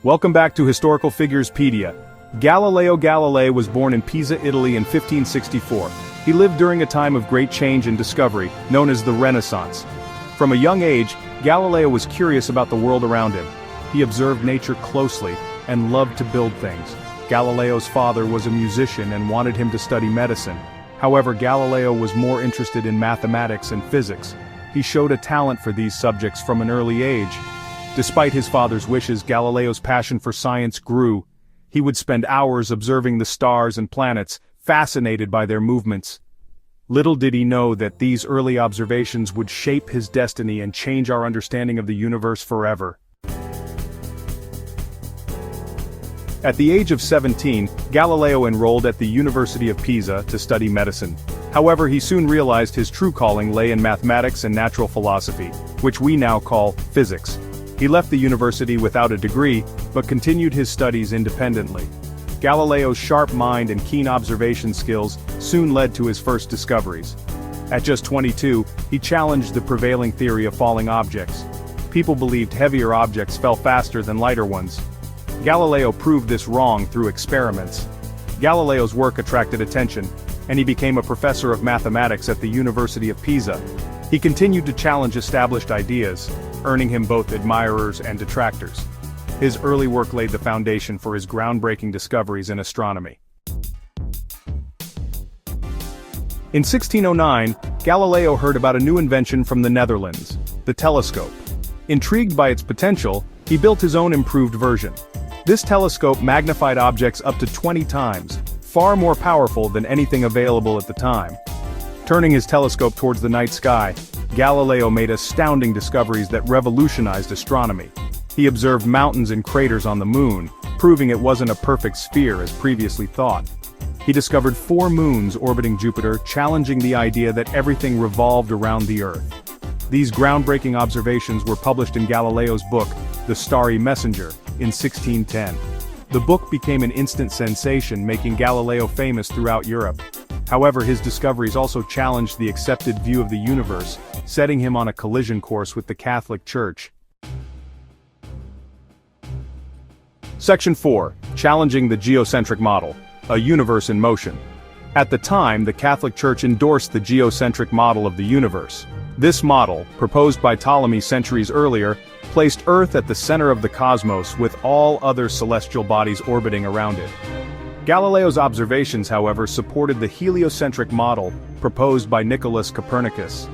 Welcome back to Historical Figurespedia. Galileo Galilei was born in Pisa, Italy in 1564. He lived during a time of great change and discovery, known as the Renaissance. From a young age, Galileo was curious about the world around him. He observed nature closely and loved to build things. Galileo's father was a musician and wanted him to study medicine. However, Galileo was more interested in mathematics and physics. He showed a talent for these subjects from an early age. Despite his father's wishes, Galileo's passion for science grew. He would spend hours observing the stars and planets, fascinated by their movements. Little did he know that these early observations would shape his destiny and change our understanding of the universe forever. At the age of 17, Galileo enrolled at the University of Pisa to study medicine. However, he soon realized his true calling lay in mathematics and natural philosophy, which we now call physics. He left the university without a degree, but continued his studies independently. Galileo's sharp mind and keen observation skills soon led to his first discoveries. At just 22, he challenged the prevailing theory of falling objects. People believed heavier objects fell faster than lighter ones. Galileo proved this wrong through experiments. Galileo's work attracted attention, and he became a professor of mathematics at the University of Pisa. He continued to challenge established ideas, earning him both admirers and detractors. His early work laid the foundation for his groundbreaking discoveries in astronomy. In 1609, Galileo heard about a new invention from the Netherlands, the telescope. Intrigued by its potential, he built his own improved version. This telescope magnified objects up to 20 times, far more powerful than anything available at the time. Turning his telescope towards the night sky, Galileo made astounding discoveries that revolutionized astronomy. He observed mountains and craters on the moon, proving it wasn't a perfect sphere as previously thought. He discovered 4 moons orbiting Jupiter, challenging the idea that everything revolved around the Earth. These groundbreaking observations were published in Galileo's book, The Starry Messenger, in 1610. The book became an instant sensation, making Galileo famous throughout Europe. However, his discoveries also challenged the accepted view of the universe, setting him on a collision course with the Catholic Church. Section 4. Challenging the geocentric model, a universe in motion. At the time, the Catholic Church endorsed the geocentric model of the universe. This model, proposed by Ptolemy centuries earlier, placed Earth at the center of the cosmos with all other celestial bodies orbiting around it. Galileo's observations, however, supported the heliocentric model proposed by Nicholas Copernicus.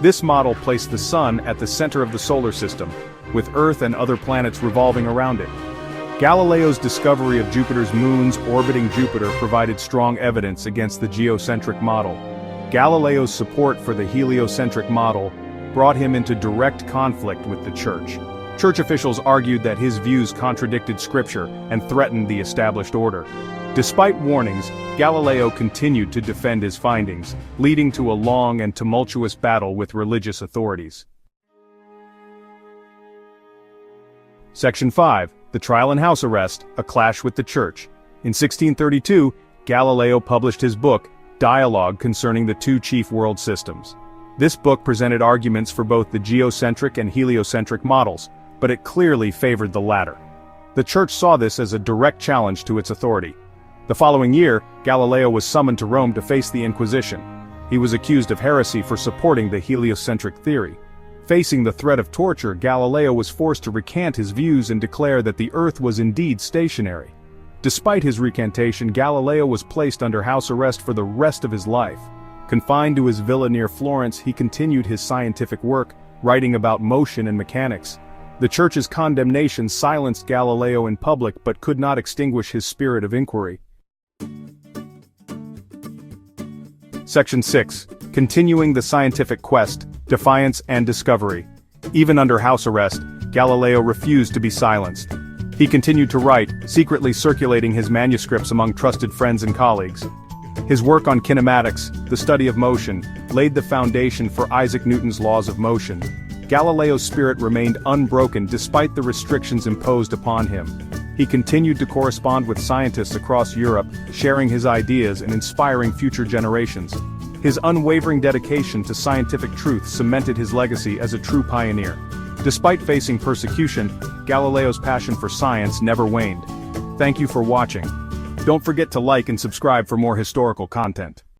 This model placed the Sun at the center of the solar system, with Earth and other planets revolving around it. Galileo's discovery of Jupiter's moons orbiting Jupiter provided strong evidence against the geocentric model. Galileo's support for the heliocentric model brought him into direct conflict with the Church. Church officials argued that his views contradicted Scripture and threatened the established order. Despite warnings, Galileo continued to defend his findings, leading to a long and tumultuous battle with religious authorities. Section 5. The Trial and House Arrest, a Clash with the Church. In 1632, Galileo published his book, Dialogue Concerning the Two Chief World Systems. This book presented arguments for both the geocentric and heliocentric models, but it clearly favored the latter. The Church saw this as a direct challenge to its authority. The following year, Galileo was summoned to Rome to face the Inquisition. He was accused of heresy for supporting the heliocentric theory. Facing the threat of torture, Galileo was forced to recant his views and declare that the Earth was indeed stationary. Despite his recantation, Galileo was placed under house arrest for the rest of his life. Confined to his villa near Florence, he continued his scientific work, writing about motion and mechanics. The Church's condemnation silenced Galileo in public but could not extinguish his spirit of inquiry. Section 6. Continuing the scientific quest, defiance and discovery. Even under house arrest, Galileo refused to be silenced. He continued to write, secretly circulating his manuscripts among trusted friends and colleagues. His work on kinematics, the study of motion, laid the foundation for Isaac Newton's laws of motion. Galileo's spirit remained unbroken despite the restrictions imposed upon him. He continued to correspond with scientists across Europe, sharing his ideas and inspiring future generations. His unwavering dedication to scientific truth cemented his legacy as a true pioneer. Despite facing persecution, Galileo's passion for science never waned. Thank you for watching. Don't forget to like and subscribe for more historical content.